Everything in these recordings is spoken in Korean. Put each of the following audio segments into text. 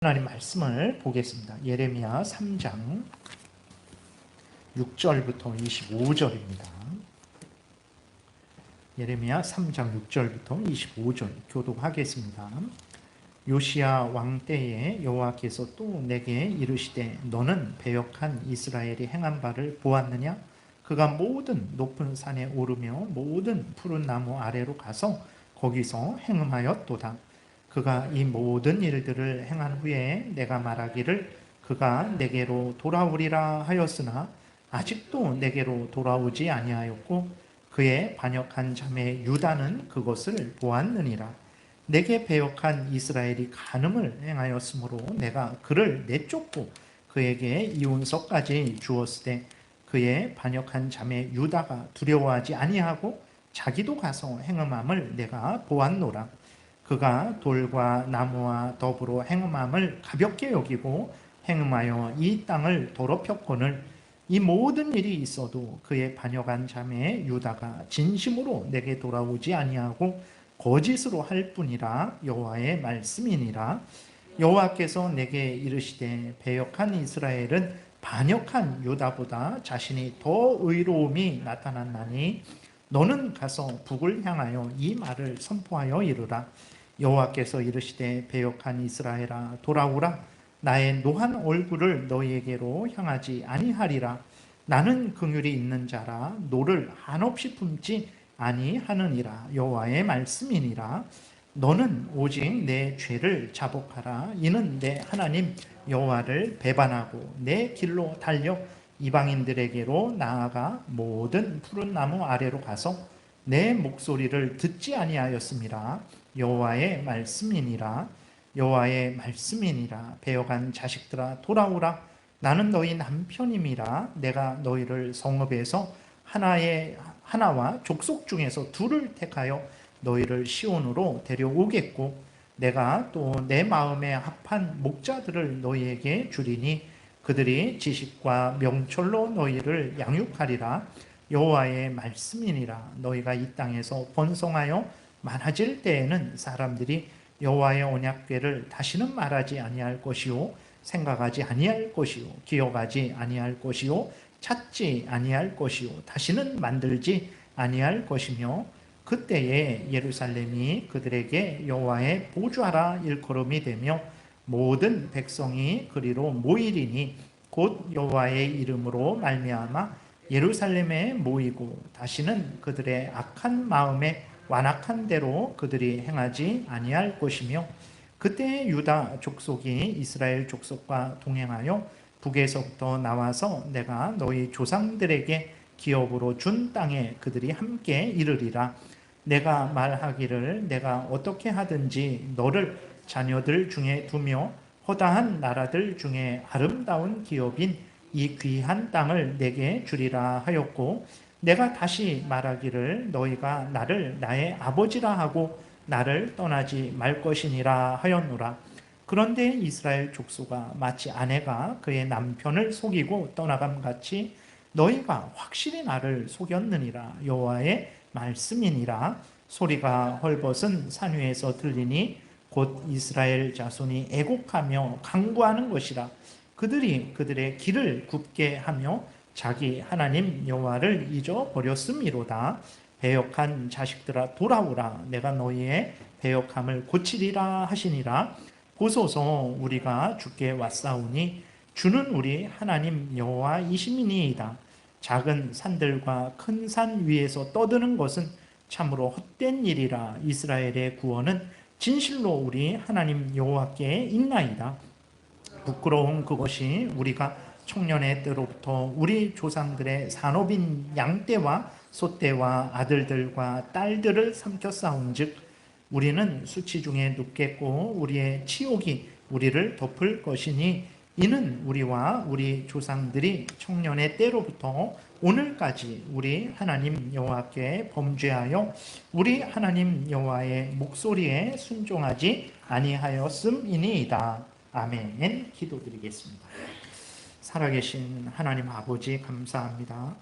하나님 말씀을 보겠습니다. 예레미야 3장 6절부터 25절입니다. 예레미야 3장 6절부터 25절 교독하겠습니다. 요시야 왕 때에 여호와께서 또 내게 이르시되 너는 배역한 이스라엘이 행한 바를 보았느냐? 그가 모든 높은 산에 오르며 모든 푸른 나무 아래로 가서 거기서 행음하였도다. 그가 이 모든 일들을 행한 후에 내가 말하기를 그가 내게로 돌아오리라 하였으나 아직도 내게로 돌아오지 아니하였고 그의 반역한 자매 유다는 그것을 보았느니라. 내게 배역한 이스라엘이 간음을 행하였으므로 내가 그를 내쫓고 그에게 이운석까지 주었으되 그의 반역한 자매 유다가 두려워하지 아니하고 자기도 가서 행음함을 내가 보았노라. 그가 돌과 나무와 더불어 행음함을 가볍게 여기고 행음하여 이 땅을 더럽혔거늘 이 모든 일이 있어도 그의 반역한 자매 유다가 진심으로 내게 돌아오지 아니하고 거짓으로 할 뿐이라 여호와의 말씀이니라. 여호와께서 내게 이르시되 배역한 이스라엘은 반역한 유다보다 자신이 더 의로움이 나타났나니 너는 가서 북을 향하여 이 말을 선포하여 이르라. 여호와께서 이르시되 배역한 이스라엘아 돌아오라. 나의 노한 얼굴을 너희에게로 향하지 아니하리라. 나는 긍휼이 있는 자라 노를 한없이 품지 아니하느니라. 여호와의 말씀이니라. 너는 오직 내 죄를 자복하라. 이는 내 하나님 여호와를 배반하고 내 길로 달려 이방인들에게로 나아가 모든 푸른 나무 아래로 가서 내 목소리를 듣지 아니하였음이라. 여호와의 말씀이니라. 여호와의 말씀이니라. 배역한 자식들아 돌아오라. 나는 너희 남편임이라. 내가 너희를 성읍에서 하나와 족속 중에서 둘을 택하여 너희를 시온으로 데려오겠고 내가 또 내 마음에 합한 목자들을 너희에게 주리니 그들이 지식과 명철로 너희를 양육하리라. 여호와의 말씀이니라. 너희가 이 땅에서 번성하여 많아질 때에는 사람들이 여호와의 언약궤를 다시는 말하지 아니할 것이요 생각하지 아니할 것이요 기억하지 아니할 것이요 찾지 아니할 것이요 다시는 만들지 아니할 것이며 그때에 예루살렘이 그들에게 여호와의 보좌라 일컬음이 되며 모든 백성이 그리로 모이리니 곧 여호와의 이름으로 말미암아 예루살렘에 모이고 다시는 그들의 악한 마음에 완악한 대로 그들이 행하지 아니할 것이며 그때 유다 족속이 이스라엘 족속과 동행하여 북에서부터 나와서 내가 너희 조상들에게 기업으로 준 땅에 그들이 함께 이르리라. 내가 말하기를 내가 어떻게 하든지 너를 자녀들 중에 두며 허다한 나라들 중에 아름다운 기업인 이 귀한 땅을 내게 주리라 하였고 내가 다시 말하기를 너희가 나를 나의 아버지라 하고 나를 떠나지 말 것이니라 하였노라. 그런데 이스라엘 족속아 마치 아내가 그의 남편을 속이고 떠나감같이 너희가 확실히 나를 속였느니라. 여호와의 말씀이니라. 소리가 헐벗은 산 위에서 들리니 곧 이스라엘 자손이 애곡하며 간구하는 것이라. 그들이 그들의 길을 굽게 하며 자기 하나님 여호와를 잊어버렸음이로다. 배역한 자식들아 돌아오라. 내가 너희의 배역함을 고치리라 하시니라. 보소서 우리가 주께 왔사오니 주는 우리 하나님 여호와이심이니이다. 작은 산들과 큰 산 위에서 떠드는 것은 참으로 헛된 일이라. 이스라엘의 구원은 진실로 우리 하나님 여호와께 있나이다. 부끄러운 그것이 우리가 청년의 때로부터 우리 조상들의 산업인 양떼와 소떼와 아들들과 딸들을 삼켜 싸운 즉 우리는 수치 중에 눕겠고 우리의 치욕이 우리를 덮을 것이니 이는 우리와 우리 조상들이 청년의 때로부터 오늘까지 우리 하나님 여호와께 범죄하여 우리 하나님 여호와의 목소리에 순종하지 아니하였음이니이다. 아멘. 기도드리겠습니다. 살아계신 하나님 아버지 감사합니다.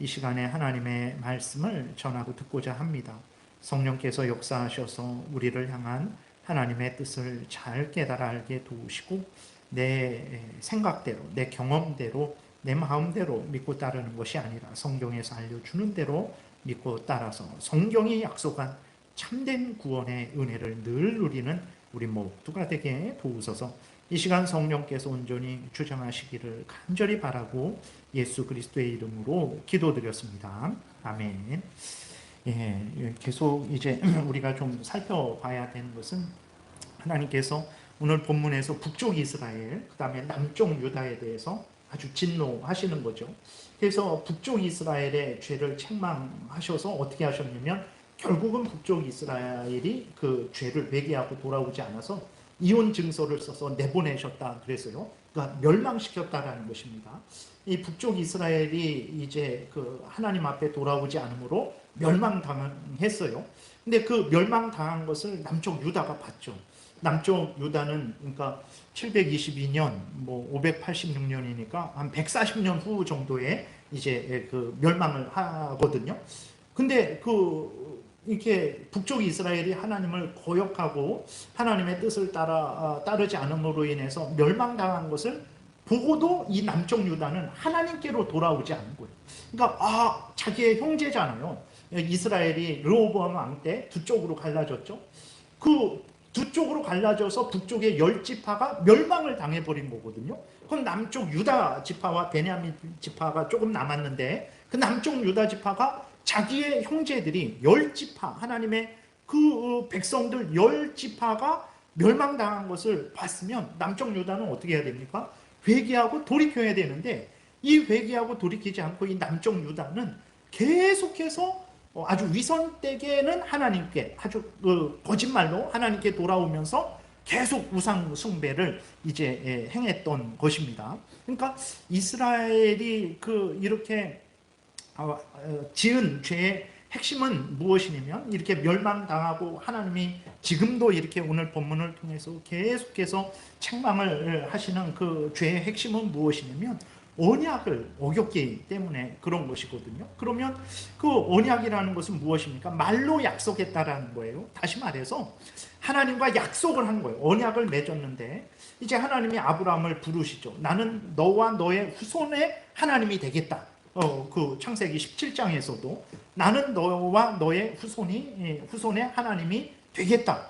이 시간에 하나님의 말씀을 전하고 듣고자 합니다. 성령께서 역사하셔서 우리를 향한 하나님의 뜻을 잘 깨달아 알게 도우시고 내 생각대로, 내 경험대로, 내 마음대로 믿고 따르는 것이 아니라 성경에서 알려주는 대로 믿고 따라서 성경이 약속한 참된 구원의 은혜를 늘 누리는 우리 모두가 되게 도우소서. 이 시간 성령께서 온전히 주장하시기를 간절히 바라고 예수 그리스도의 이름으로 기도드렸습니다. 아멘. 계속 이제 우리가 좀 살펴봐야 되는 것은 하나님께서 오늘 본문에서 북쪽 이스라엘, 그 다음에 남쪽 유다에 대해서 아주 진노하시는 거죠. 그래서 북쪽 이스라엘의 죄를 책망하셔서 어떻게 하셨냐면 결국은 북쪽 이스라엘이 그 죄를 회개하고 돌아오지 않아서 이혼 증서를 써서 내보내셨다 그랬어요. 그러니까 멸망시켰다라는 것입니다. 이 북쪽 이스라엘이 이제 그 하나님 앞에 돌아오지 않으므로 멸망당했어요. 근데 그 멸망당한 것을 남쪽 유다가 봤죠. 남쪽 유다는 그러니까 722년, 뭐 586년이니까 한 140년 후 정도에 이제 그 멸망을 하거든요. 근데 이렇게 북쪽 이스라엘이 하나님을 거역하고 하나님의 뜻을 따르지 않음으로 인해서 멸망당한 것을 보고도 이 남쪽 유다는 하나님께로 돌아오지 않은 거예요. 그러니까 자기의 형제잖아요. 이스라엘이 르호보암 왕 때 두 쪽으로 갈라졌죠. 그 두 쪽으로 갈라져서 북쪽의 10지파가 멸망을 당해버린 거거든요. 그럼 남쪽 유다 지파와 베냐민 지파가 조금 남았는데 그 남쪽 유다 지파가 자기의 형제들이 10지파, 하나님의 그 백성들 10지파가 멸망당한 것을 봤으면 남쪽 유다는 어떻게 해야 됩니까? 회개하고 돌이켜야 되는데 이 회개하고 돌이키지 않고 이 남쪽 유다는 계속해서 아주 위선되게는 하나님께 아주 거짓말로 하나님께 돌아오면서 계속 우상 숭배를 이제 행했던 것입니다. 그러니까 이스라엘이 이렇게 지은 죄의 핵심은 무엇이냐면 이렇게 멸망당하고 하나님이 지금도 이렇게 오늘 본문을 통해서 계속해서 책망을 하시는 그 죄의 핵심은 무엇이냐면 언약을 어겼기 때문에 그런 것이거든요. 그러면 그 언약이라는 것은 무엇입니까? 말로 약속했다라는 거예요. 다시 말해서 하나님과 약속을 한 거예요. 언약을 맺었는데 이제 하나님이 아브라함을 부르시죠. 나는 너와 너의 후손의 하나님이 되겠다. 그 창세기 17장에서도 나는 너와 너의 후손의 하나님이 되겠다.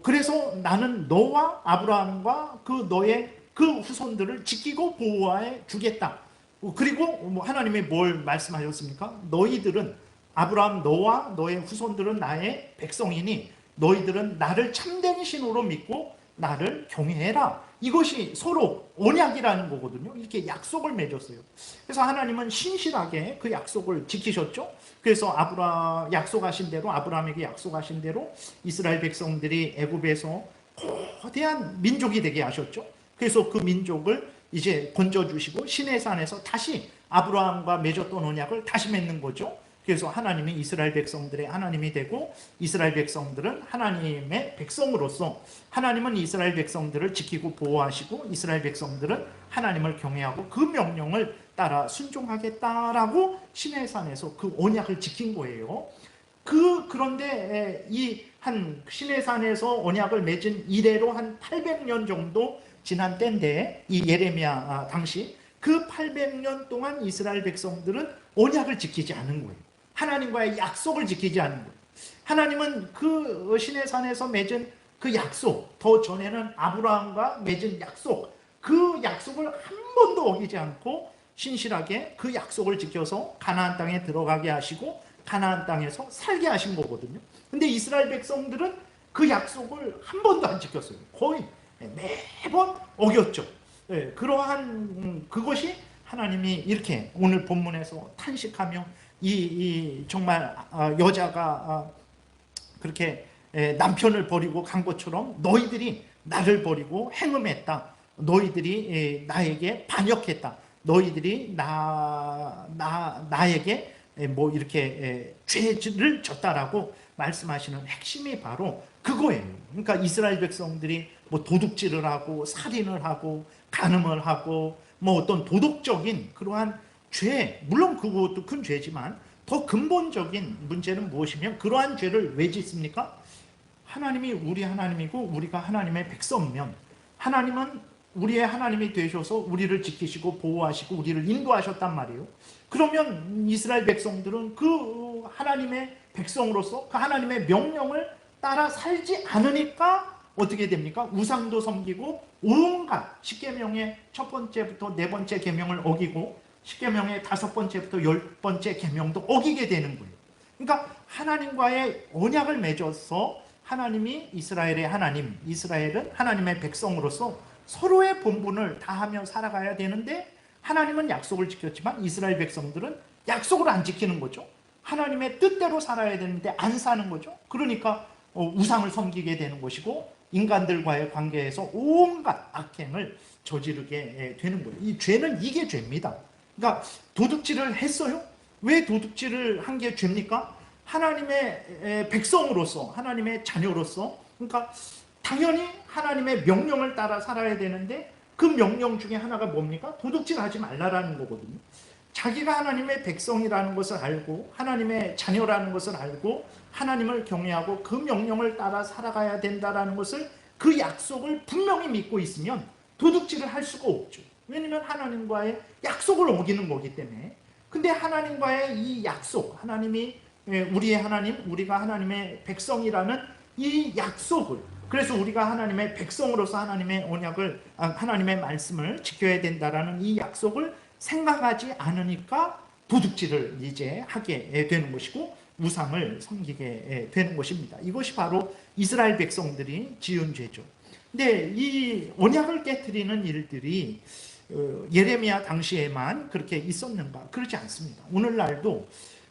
그래서 나는 너와 아브라함과 너의 그 후손들을 지키고 보호해 주겠다. 그리고 하나님이 뭘 말씀하셨습니까? 너희들은 아브라함 너와 너의 후손들은 나의 백성이니 너희들은 나를 참된 신으로 믿고 나를 경외해라. 이것이 서로 언약이라는 거거든요. 이렇게 약속을 맺었어요. 그래서 하나님은 신실하게 그 약속을 지키셨죠. 그래서 약속하신 대로 아브라함에게 약속하신 대로 이스라엘 백성들이 애굽에서 거대한 민족이 되게 하셨죠. 그래서 그 민족을 이제 건져주시고 시내산에서 다시 아브라함과 맺었던 언약을 다시 맺는 거죠. 그래서 하나님이 이스라엘 백성들의 하나님이 되고 이스라엘 백성들은 하나님의 백성으로서 하나님은 이스라엘 백성들을 지키고 보호하시고 이스라엘 백성들은 하나님을 경외하고 그 명령을 따라 순종하겠다라고 시내산에서 그 언약을 지킨 거예요. 그런데 이 한 시내산에서 언약을 맺은 이래로 한 800년 정도 지난 때인데 이 예레미야 당시 그 800년 동안 이스라엘 백성들은 언약을 지키지 않은 거예요. 하나님과의 약속을 지키지 않은 거예요. 하나님은 그 시내산에서 맺은 그 약속, 더 전에는 아브라함과 맺은 약속, 그 약속을 한 번도 어기지 않고 신실하게 그 약속을 지켜서 가나안 땅에 들어가게 하시고 가나안 땅에서 살게 하신 거거든요. 근데 이스라엘 백성들은 그 약속을 한 번도 안 지켰어요. 거의 매번 어겼죠. 그러한 그것이 하나님이 이렇게 오늘 본문에서 탄식하며 정말 여자가 그렇게 남편을 버리고 간 것처럼 너희들이 나를 버리고 행음했다. 너희들이 나에게 반역했다. 너희들이 나에게 뭐 이렇게 죄를 졌다라고 말씀하시는 핵심이 바로 그거예요. 그러니까 이스라엘 백성들이 뭐 도둑질을 하고 살인을 하고 간음을 하고 뭐 어떤 도덕적인 그러한 죄, 물론 그것도 큰 죄지만 더 근본적인 문제는 무엇이면 그러한 죄를 왜 짓습니까? 하나님이 우리 하나님이고 우리가 하나님의 백성이면 하나님은 우리의 하나님이 되셔서 우리를 지키시고 보호하시고 우리를 인도하셨단 말이에요. 그러면 이스라엘 백성들은 그 하나님의 백성으로서 그 하나님의 명령을 따라 살지 않으니까 어떻게 됩니까? 우상도 섬기고 온갖 십계명의 첫 번째부터 네 번째 계명을 어기고 십계명의 다섯 번째부터 열 번째 계명도 어기게 되는 거예요. 그러니까 하나님과의 언약을 맺어서 하나님이 이스라엘의 하나님, 이스라엘은 하나님의 백성으로서 서로의 본분을 다하며 살아가야 되는데 하나님은 약속을 지켰지만 이스라엘 백성들은 약속을 안 지키는 거죠. 하나님의 뜻대로 살아야 되는데 안 사는 거죠. 그러니까 우상을 섬기게 되는 것이고 인간들과의 관계에서 온갖 악행을 저지르게 되는 거예요. 이 죄는 이게 죄입니다. 그러니까 도둑질을 했어요. 왜 도둑질을 한 게 죄입니까? 하나님의 백성으로서 하나님의 자녀로서 그러니까 당연히 하나님의 명령을 따라 살아야 되는데 그 명령 중에 하나가 뭡니까? 도둑질하지 말라라는 거거든요. 자기가 하나님의 백성이라는 것을 알고 하나님의 자녀라는 것을 알고 하나님을 경외하고 그 명령을 따라 살아가야 된다는 것을 그 약속을 분명히 믿고 있으면 도둑질을 할 수가 없죠. 왜냐하면 하나님과의 약속을 어기는 거기 때문에. 근데 하나님과의 이 약속, 하나님이 우리의 하나님, 우리가 하나님의 백성이라는 이 약속을, 그래서 우리가 하나님의 백성으로서 하나님의 언약을, 하나님의 말씀을 지켜야 된다라는 이 약속을 생각하지 않으니까 도둑질을 이제 하게 되는 것이고 우상을 섬기게 되는 것입니다. 이것이 바로 이스라엘 백성들이 지은 죄죠. 근데 이 언약을 깨트리는 일들이 예레미야 당시에만 그렇게 있었는가? 그렇지 않습니다. 오늘날도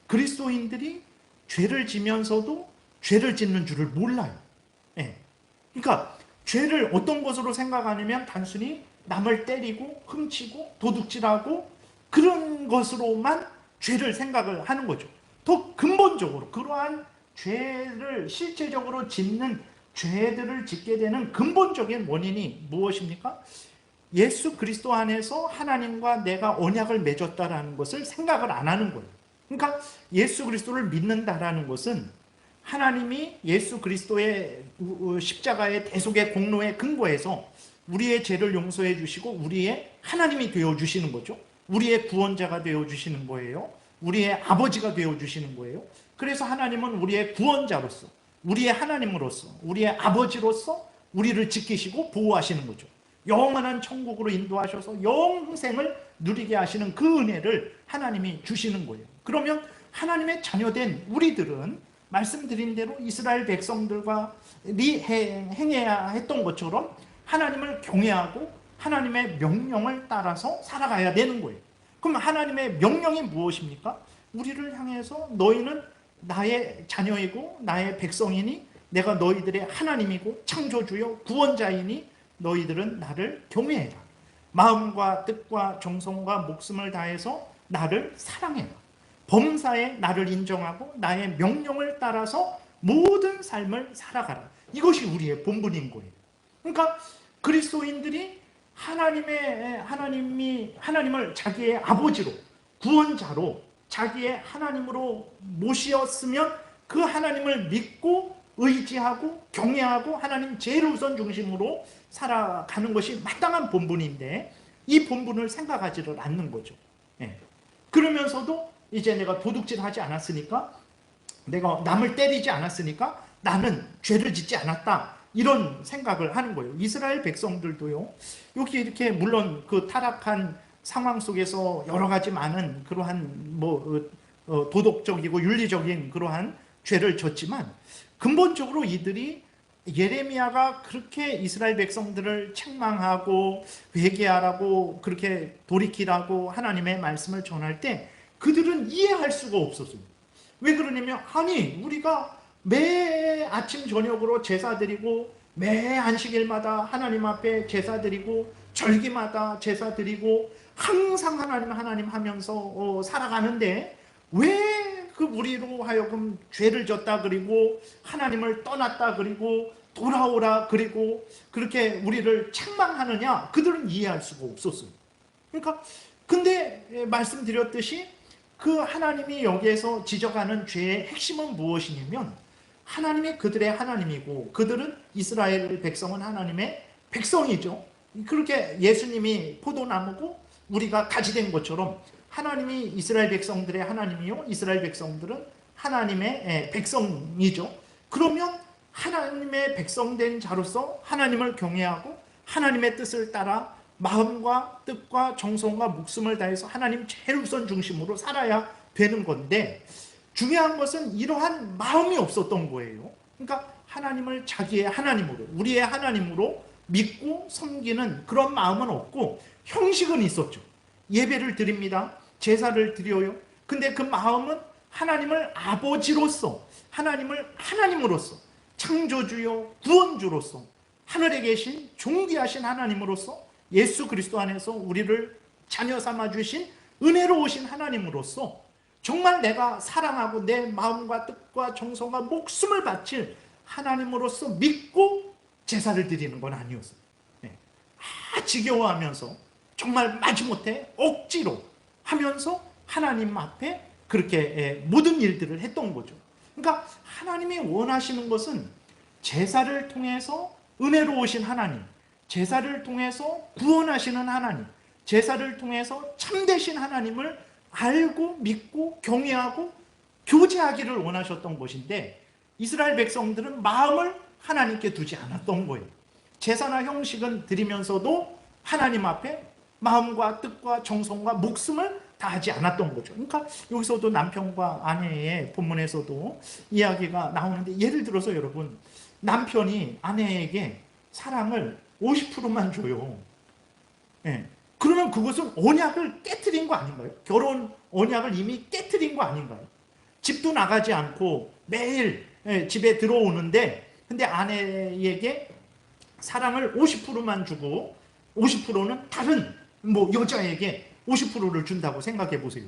그리스도인들이 죄를 지면서도 죄를 짓는 줄을 몰라요. 예. 그러니까 죄를 어떤 것으로 생각하냐면 단순히 남을 때리고 훔치고 도둑질하고 그런 것으로만 죄를 생각을 하는 거죠. 더 근본적으로 그러한 죄를 실제적으로 짓는 죄들을 짓게 되는 근본적인 원인이 무엇입니까? 예수 그리스도 안에서 하나님과 내가 언약을 맺었다라는 것을 생각을 안 하는 거예요. 그러니까 예수 그리스도를 믿는다라는 것은 하나님이 예수 그리스도의 십자가의 대속의 공로에 근거해서 우리의 죄를 용서해 주시고 우리의 하나님이 되어 주시는 거죠. 우리의 구원자가 되어 주시는 거예요. 우리의 아버지가 되어 주시는 거예요. 그래서 하나님은 우리의 구원자로서, 우리의 하나님으로서, 우리의 아버지로서 우리를 지키시고 보호하시는 거죠. 영원한 천국으로 인도하셔서 영생을 누리게 하시는 그 은혜를 하나님이 주시는 거예요. 그러면 하나님의 자녀된 우리들은 말씀드린 대로 이스라엘 백성들과 행해야 했던 것처럼 하나님을 경외하고 하나님의 명령을 따라서 살아가야 되는 거예요. 그럼 하나님의 명령이 무엇입니까? 우리를 향해서 너희는 나의 자녀이고 나의 백성이니 내가 너희들의 하나님이고 창조주요 구원자이니 너희들은 나를 경외해라. 마음과 뜻과 정성과 목숨을 다해서 나를 사랑해라. 범사에 나를 인정하고 나의 명령을 따라서 모든 삶을 살아가라. 이것이 우리의 본분인 거예요. 그러니까 그리스도인들이 하나님을 자기의 아버지로, 구원자로, 자기의 하나님으로 모시었으면 그 하나님을 믿고 의지하고 경외하고 하나님 제일 우선 중심으로 살아가는 것이 마땅한 본분인데 이 본분을 생각하지를 않는 거죠. 예. 그러면서도 이제 내가 도둑질하지 않았으니까, 내가 남을 때리지 않았으니까 나는 죄를 짓지 않았다, 이런 생각을 하는 거예요. 이스라엘 백성들도요, 여기 이렇게 물론 그 타락한 상황 속에서 여러 가지 많은 그러한 도덕적이고 윤리적인 그러한 죄를 졌지만 근본적으로 이들이 예레미야가 그렇게 이스라엘 백성들을 책망하고 회개하라고 그렇게 돌이키라고 하나님의 말씀을 전할 때 그들은 이해할 수가 없었어요. 왜 그러냐면, 아니 우리가 매 아침 저녁으로 제사 드리고 매 안식일마다 하나님 앞에 제사 드리고 절기마다 제사 드리고 항상 하나님 하면서 살아가는데 왜 그 우리로 하여금 죄를 졌다 그리고 하나님을 떠났다 그리고 돌아오라 그리고 그렇게 우리를 책망하느냐? 그들은 이해할 수가 없었어요. 그러니까 근데 말씀드렸듯이 그 하나님이 여기에서 지적하는 죄의 핵심은 무엇이냐면 하나님이 그들의 하나님이고 그들은 이스라엘 백성은 하나님의 백성이죠. 그렇게 예수님이 포도나무고 우리가 가지 된 것처럼 하나님이 이스라엘 백성들의 하나님이요 이스라엘 백성들은 하나님의 백성이죠. 그러면 하나님의 백성된 자로서 하나님을 경외하고 하나님의 뜻을 따라 마음과 뜻과 정성과 목숨을 다해서 하나님 제일 우선 중심으로 살아야 되는 건데, 중요한 것은 이러한 마음이 없었던 거예요. 그러니까 하나님을 자기의 하나님으로, 우리의 하나님으로 믿고 섬기는 그런 마음은 없고 형식은 있었죠. 예배를 드립니다. 제사를 드려요. 근데 그 마음은 하나님을 아버지로서, 하나님을 하나님으로서, 창조주요 구원주로서, 하늘에 계신 존귀하신 하나님으로서, 예수 그리스도 안에서 우리를 자녀 삼아 주신 은혜로우신 하나님으로서 정말 내가 사랑하고 내 마음과 뜻과 정성과 목숨을 바칠 하나님으로서 믿고 제사를 드리는 건 아니었어요. 지겨워하면서 정말 마지못해 억지로 하면서 하나님 앞에 그렇게 모든 일들을 했던 거죠. 그러니까 하나님이 원하시는 것은 제사를 통해서 은혜로우신 하나님, 제사를 통해서 구원하시는 하나님, 제사를 통해서 참되신 하나님을 알고 믿고 경외하고 교제하기를 원하셨던 것인데, 이스라엘 백성들은 마음을 하나님께 두지 않았던 거예요. 제사나 형식은 드리면서도 하나님 앞에 마음과 뜻과 정성과 목숨을 다하지 않았던 거죠. 그러니까 여기서도 남편과 아내의 본문에서도 이야기가 나오는데, 예를 들어서 여러분, 남편이 아내에게 사랑을 50%만 줘요. 그러면 그것은 언약을 깨트린 거 아닌가요? 결혼 언약을 이미 깨트린 거 아닌가요? 집도 나가지 않고 매일 집에 들어오는데, 근데 아내에게 사랑을 50%만 주고 50%는 다른 여자에게 50%를 준다고 생각해 보세요.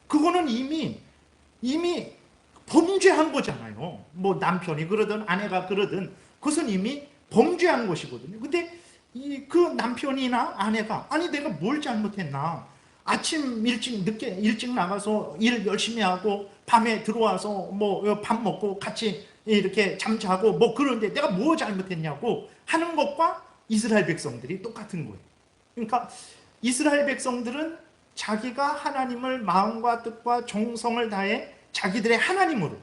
그거는 이미 범죄한 거잖아요. 남편이 그러든 아내가 그러든 그것은 이미 범죄한 것이거든요. 근데 그 남편이나 아내가, 아니 내가 뭘 잘못했나, 아침 일찍 나가서 일 열심히 하고 밤에 들어와서 밥 먹고 같이 이렇게 잠자고 그러는데 내가 뭐 잘못했냐고 하는 것과 이스라엘 백성들이 똑같은 거예요. 그러니까 이스라엘 백성들은 자기가 하나님을 마음과 뜻과 정성을 다해 자기들의 하나님으로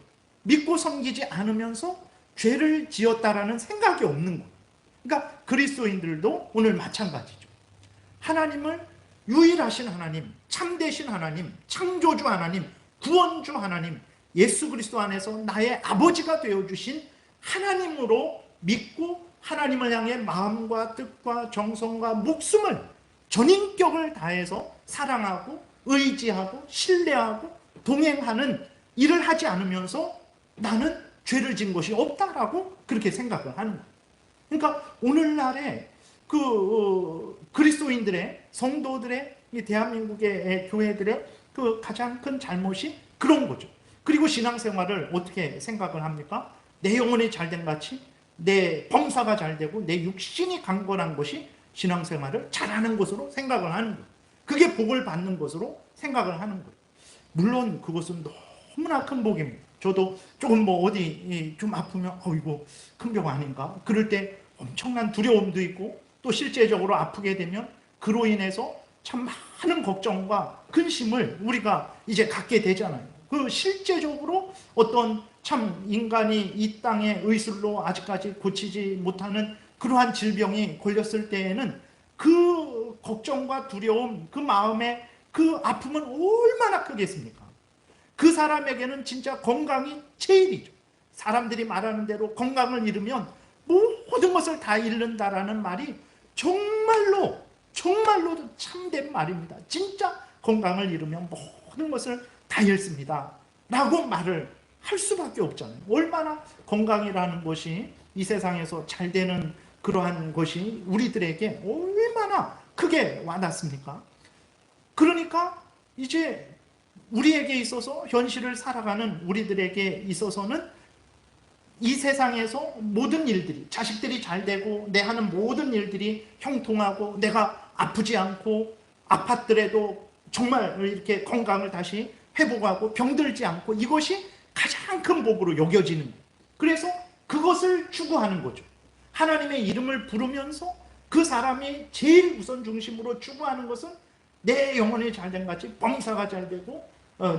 믿고 섬기지 않으면서 죄를 지었다라는 생각이 없는 거예요. 그러니까 그리스도인들도 오늘 마찬가지죠. 하나님을 유일하신 하나님, 참되신 하나님, 창조주 하나님, 구원주 하나님, 예수 그리스도 안에서 나의 아버지가 되어주신 하나님으로 믿고 하나님을 향해 마음과 뜻과 정성과 목숨을, 전인격을 다해서 사랑하고 의지하고 신뢰하고 동행하는 일을 하지 않으면서 나는 죄를 진 것이 없다라고 그렇게 생각을 하는 거예요. 그러니까 오늘날의 그리스도인들의, 성도들의, 대한민국의 교회들의 그 가장 큰 잘못이 그런 거죠. 그리고 신앙생활을 어떻게 생각을 합니까? 내 영혼이 잘된 같이 내 범사가 잘되고 내 육신이 강건한 것이 신앙생활을 잘하는 것으로 생각을 하는 거예요. 그게 복을 받는 것으로 생각을 하는 거예요. 물론 그것은 너무나 큰 복입니다. 저도 조금 어디 좀 아프면 이거 큰 병 아닌가? 그럴 때 엄청난 두려움도 있고, 또 실제적으로 아프게 되면 그로 인해서 참 많은 걱정과 근심을 우리가 이제 갖게 되잖아요. 그 실제적으로 어떤 참 인간이 이 땅의 의술로 아직까지 고치지 못하는 그러한 질병이 걸렸을 때에는 그 걱정과 두려움, 그 마음의 그 아픔은 얼마나 크겠습니까? 그 사람에게는 진짜 건강이 제일이죠. 사람들이 말하는 대로 건강을 잃으면 모든 것을 다 잃는다라는 말이 정말로 참된 말입니다. 진짜 건강을 잃으면 모든 것을 다 잃습니다 라고 말을 할 수밖에 없잖아요. 얼마나 건강이라는 것이 이 세상에서 잘 되는 그러한 것이 우리들에게 얼마나 크게 와닿습니까? 그러니까 이제 우리에게 있어서, 현실을 살아가는 우리들에게 있어서는 이 세상에서 모든 일들이, 자식들이 잘 되고 내 하는 모든 일들이 형통하고 내가 아프지 않고 아팠더라도 정말 이렇게 건강을 다시 회복하고 병들지 않고, 이것이 가장 큰 복으로 여겨지는 거예요. 그래서 그것을 추구하는 거죠. 하나님의 이름을 부르면서 그 사람이 제일 우선 중심으로 추구하는 것은 내 영혼이 잘된 같이 범사가 잘되고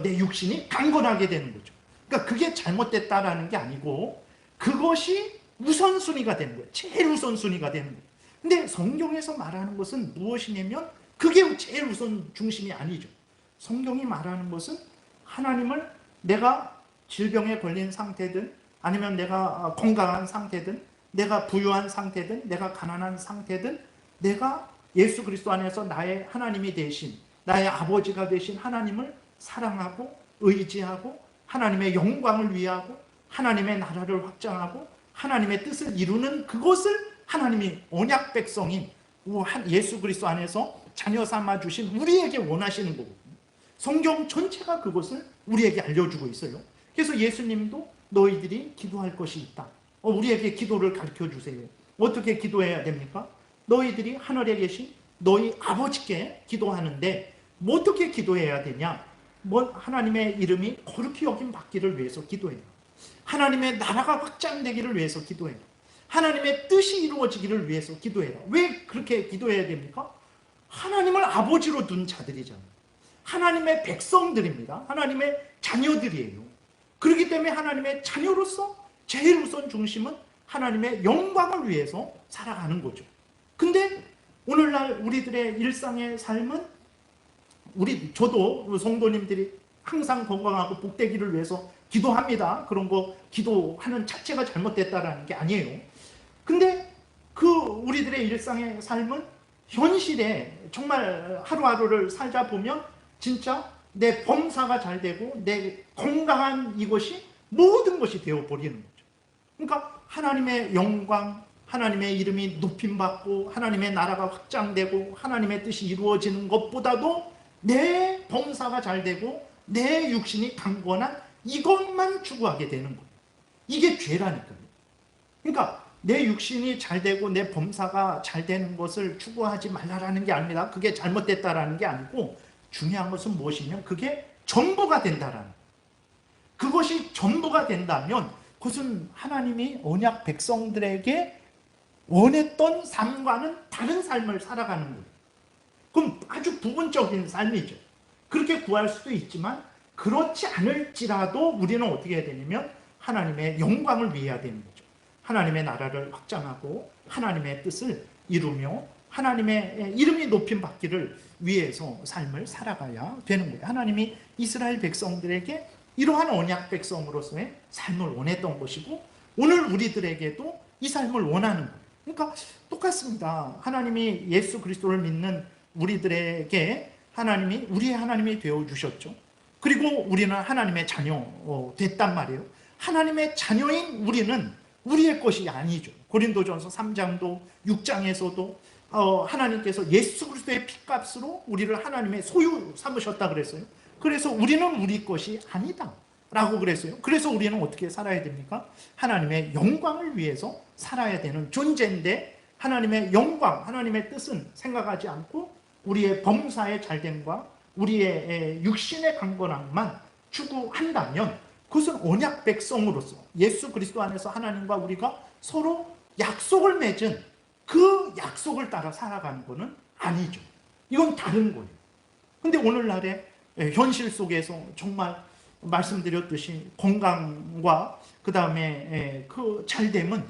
내 육신이 강건하게 되는 거죠. 그러니까 그게 잘못됐다라는 게 아니고 그것이 우선순위가 되는 거예요. 제일 우선순위가 되는 거예요. 근데 성경에서 말하는 것은 무엇이냐면 그게 제일 우선 중심이 아니죠. 성경이 말하는 것은 하나님을 내가 질병에 걸린 상태든 아니면 내가 건강한 상태든 내가 부유한 상태든 내가 가난한 상태든 내가 예수 그리스도 안에서 나의 하나님이 되신 나의 아버지가 되신 하나님을 사랑하고 의지하고 하나님의 영광을 위하고 하나님의 나라를 확장하고 하나님의 뜻을 이루는 그것을 하나님이 언약 백성인 예수 그리스도 안에서 자녀 삼아 주신 우리에게 원하시는 거거든요. 성경 전체가 그것을 우리에게 알려주고 있어요. 그래서 예수님도 너희들이 기도할 것이 있다. 우리에게 기도를 가르쳐 주세요. 어떻게 기도해야 됩니까? 너희들이 하늘에 계신 너희 아버지께 기도하는데 뭐 어떻게 기도해야 되냐? 하나님의 이름이 거룩히 여김 받기를 위해서 기도해요. 하나님의 나라가 확장되기를 위해서 기도해요. 하나님의 뜻이 이루어지기를 위해서 기도해요. 왜 그렇게 기도해야 됩니까? 하나님을 아버지로 둔 자들이잖아요. 하나님의 백성들입니다. 하나님의 자녀들이에요. 그렇기 때문에 하나님의 자녀로서 제일 우선 중심은 하나님의 영광을 위해서 살아가는 거죠. 근데 오늘날 우리들의 일상의 삶은 저도 성도님들이 항상 건강하고 복되기를 위해서 기도합니다. 그런 거 기도하는 자체가 잘못됐다라는 게 아니에요. 근데 우리들의 일상의 삶은 현실에 정말 하루하루를 살다 보면 진짜 내 범사가 잘 되고 내 건강한 이것이 모든 것이 되어버리는 거죠. 그러니까 하나님의 영광, 하나님의 이름이 높임받고 하나님의 나라가 확장되고 하나님의 뜻이 이루어지는 것보다도 내 범사가 잘 되고 내 육신이 강건한 이것만 추구하게 되는 거예요. 이게 죄라니까요. 그러니까 내 육신이 잘 되고 내 범사가 잘 되는 것을 추구하지 말라라는 게 아닙니다. 그게 잘못됐다라는 게 아니고 중요한 것은 무엇이냐면 그게 전부가 된다라는 거예요. 그것이 전부가 된다면 그것은 하나님이 언약 백성들에게 원했던 삶과는 다른 삶을 살아가는 거예요. 그럼 아주 부분적인 삶이죠. 그렇게 구할 수도 있지만 그렇지 않을지라도 우리는 어떻게 해야 되냐면 하나님의 영광을 위해야 되는 거죠. 하나님의 나라를 확장하고 하나님의 뜻을 이루며 하나님의 이름이 높임 받기를 위해서 삶을 살아가야 되는 거예요. 하나님이 이스라엘 백성들에게 이러한 언약 백성으로서의 삶을 원했던 것이고 오늘 우리들에게도 이 삶을 원하는 거예요. 그러니까 똑같습니다. 하나님이 예수 그리스도를 믿는 우리들에게 하나님이 우리의 하나님이 되어주셨죠. 그리고 우리는 하나님의 자녀 됐단 말이에요. 하나님의 자녀인 우리는 우리의 것이 아니죠. 고린도전서 3장도 6장에서도 하나님께서 예수 그리스도의 피값으로 우리를 하나님의 소유 삼으셨다 그랬어요. 그래서 우리는 우리 것이 아니다 라고 그랬어요. 그래서 우리는 어떻게 살아야 됩니까? 하나님의 영광을 위해서 살아야 되는 존재인데 하나님의 영광, 하나님의 뜻은 생각하지 않고 우리의 범사의 잘됨과 우리의 육신의 강건함만 추구한다면 그것은 언약 백성으로서 예수 그리스도 안에서 하나님과 우리가 서로 약속을 맺은 그 약속을 따라 살아가는 것은 아니죠. 이건 다른 거예요. 근데 오늘날의 현실 속에서 정말 말씀드렸듯이 건강과 그 다음에 그 잘됨은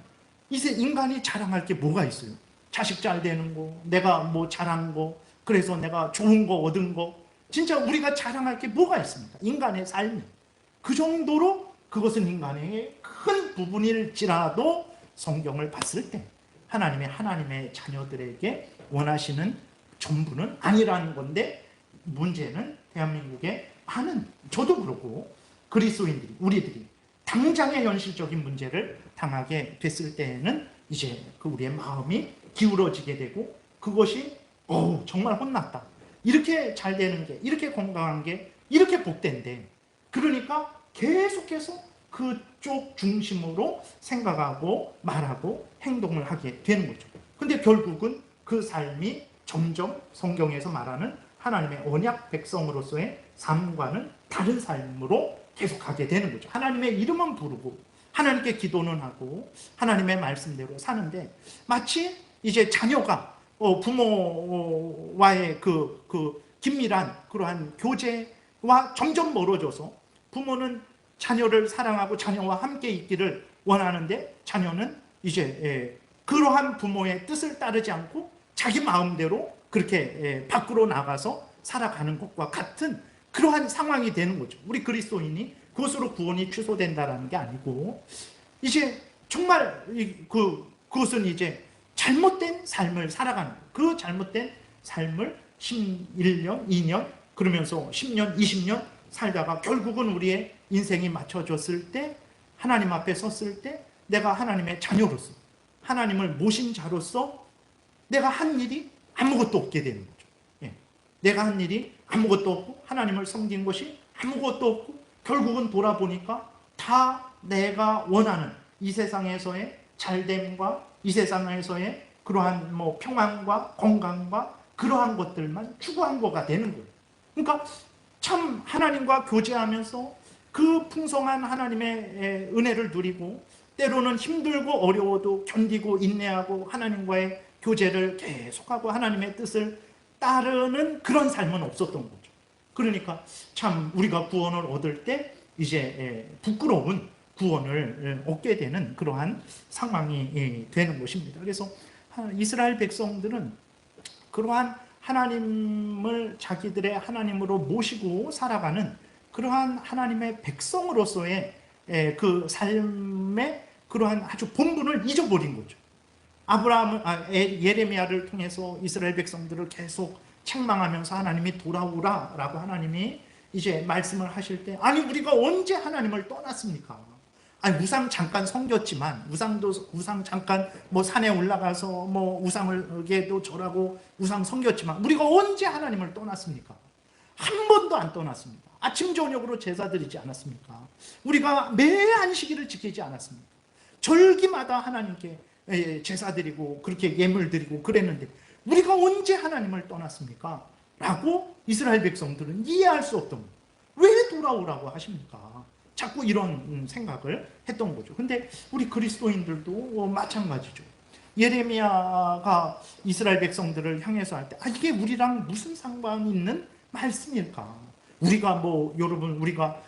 이제 인간이 자랑할 게 뭐가 있어요? 자식 잘 되는 거, 내가 뭐 잘한 거, 그래서 내가 좋은 거 얻은 거, 진짜 우리가 자랑할 게 뭐가 있습니까? 인간의 삶이. 그 정도로 그것은 인간의 큰 부분일지라도 성경을 봤을 때 하나님의 자녀들에게 원하시는 전부는 아니라는 건데 문제는 대한민국의 많은 저도 그렇고 그리스도인들이 우리들이 당장의 현실적인 문제를 당하게 됐을 때에는 이제 우리의 마음이 기울어지게 되고 그것이 정말 혼났다. 이렇게 잘 되는 게 이렇게 건강한 게 이렇게 복된데 그러니까 계속해서 그쪽 중심으로 생각하고 말하고 행동을 하게 되는 거죠. 근데 결국은 그 삶이 점점 성경에서 말하는 하나님의 언약 백성으로서의 삶과는 다른 삶으로 계속하게 되는 거죠. 하나님의 이름은 부르고 하나님께 기도는 하고 하나님의 말씀대로 사는데 마치 이제 자녀가 부모와의 그 긴밀한 그러한 교제와 점점 멀어져서 부모는 자녀를 사랑하고 자녀와 함께 있기를 원하는데 자녀는 이제 그러한 부모의 뜻을 따르지 않고 자기 마음대로 그렇게 밖으로 나가서 살아가는 것과 같은 그러한 상황이 되는 거죠. 우리 그리스도인이 그것으로 구원이 취소된다는 게 아니고 이제 정말 그것은 이제 잘못된 삶을 살아가는 거예요. 그 잘못된 삶을 11년, 2년 그러면서 10년, 20년 살다가 결국은 우리의 인생이 맞춰졌을 때 하나님 앞에 섰을 때 내가 하나님의 자녀로서 하나님을 모신 자로서 내가 한 일이 아무것도 없게 되는 거죠. 예. 내가 한 일이 아무것도 없고 하나님을 섬긴 것이 아무것도 없고 결국은 돌아보니까 다 내가 원하는 이 세상에서의 잘됨과 이 세상에서의 그러한 평안과 건강과 그러한 것들만 추구한 거가 되는 거예요. 그러니까 참 하나님과 교제하면서 그 풍성한 하나님의 은혜를 누리고 때로는 힘들고 어려워도 견디고 인내하고 하나님과의 교제를 계속하고 하나님의 뜻을 따르는 그런 삶은 없었던 거죠. 그러니까 참 우리가 구원을 얻을 때 이제 부끄러운 구원을 얻게 되는 그러한 상황이 되는 것입니다. 그래서 이스라엘 백성들은 그러한 하나님을 자기들의 하나님으로 모시고 살아가는 그러한 하나님의 백성으로서의 그 삶의 그러한 아주 본분을 잊어버린 거죠. 예레미야를 통해서 이스라엘 백성들을 계속 책망하면서 하나님이 돌아오라라고 하나님이 이제 말씀을 하실 때 아니 우리가 언제 하나님을 떠났습니까? 아니 우상 잠깐 섬겼지만 우상 잠깐 산에 올라가서 우상을게도 절하고 우상 섬겼지만 우리가 언제 하나님을 떠났습니까? 한 번도 안 떠났습니다. 아침 저녁으로 제사 드리지 않았습니까? 우리가 매 안식일을 지키지 않았습니까? 절기마다 하나님께 제사 드리고 그렇게 예물 드리고 그랬는데 우리가 언제 하나님을 떠났습니까? 라고 이스라엘 백성들은 이해할 수 없던 거예요. 왜 돌아오라고 하십니까? 자꾸 이런 생각을 했던 거죠. 근데 우리 그리스도인들도 마찬가지죠. 예레미야가 이스라엘 백성들을 향해서 할 때 이게 우리랑 무슨 상관이 있는 말씀일까? 우리가 여러분 우리가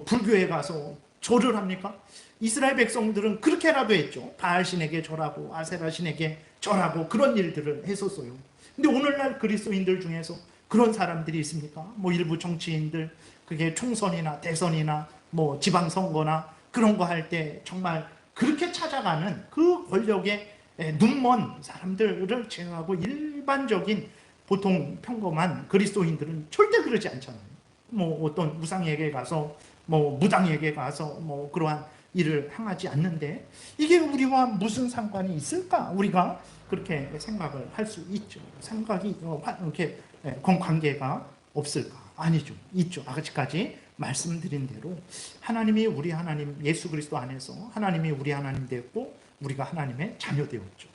불교에 가서 절을 합니까? 이스라엘 백성들은 그렇게라도 했죠. 바알신에게 절하고 아세라신에게 절하고 그런 일들을 했었어요. 근데 오늘날 그리스도인들 중에서 그런 사람들이 있습니까? 일부 정치인들 그게 총선이나 대선이나 지방선거나 그런 거 할 때 정말 그렇게 찾아가는 그 권력에 눈먼 사람들을 제외하고 일반적인 보통 평범한 그리스도인들은 절대 그러지 않잖아요. 어떤 우상에게 가서 무당에게 가서 그러한 일을 행하지 않는데 이게 우리와 무슨 상관이 있을까? 우리가 그렇게 생각을 할 수 있죠. 생각이 이렇게 관계가 없을까? 아니죠. 있죠. 아직까지 말씀드린 대로 하나님이 우리 하나님 예수 그리스도 안에서 하나님이 우리 하나님 되었고 우리가 하나님의 자녀 되었죠.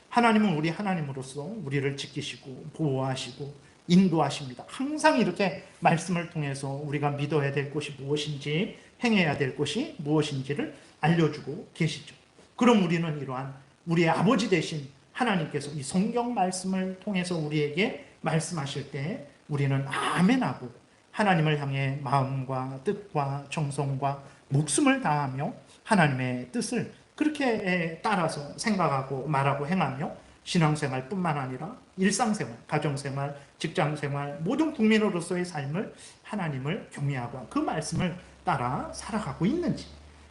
하나님은 우리 하나님으로서 우리를 지키시고 보호하시고 인도하십니다. 항상 이렇게 말씀을 통해서 우리가 믿어야 될 것이 무엇인지 행해야 될 것이 무엇인지를 알려주고 계시죠. 그럼 우리는 이러한 우리의 아버지 되신 하나님께서 이 성경 말씀을 통해서 우리에게 말씀하실 때 우리는 아멘하고 하나님을 향해 마음과 뜻과 정성과 목숨을 다하며 하나님의 뜻을 그렇게 따라서 생각하고 말하고 행하며 신앙생활뿐만 아니라 일상생활, 가정생활, 직장생활 모든 국민으로서의 삶을 하나님을 경외하고 그 말씀을 따라 살아가고 있는지.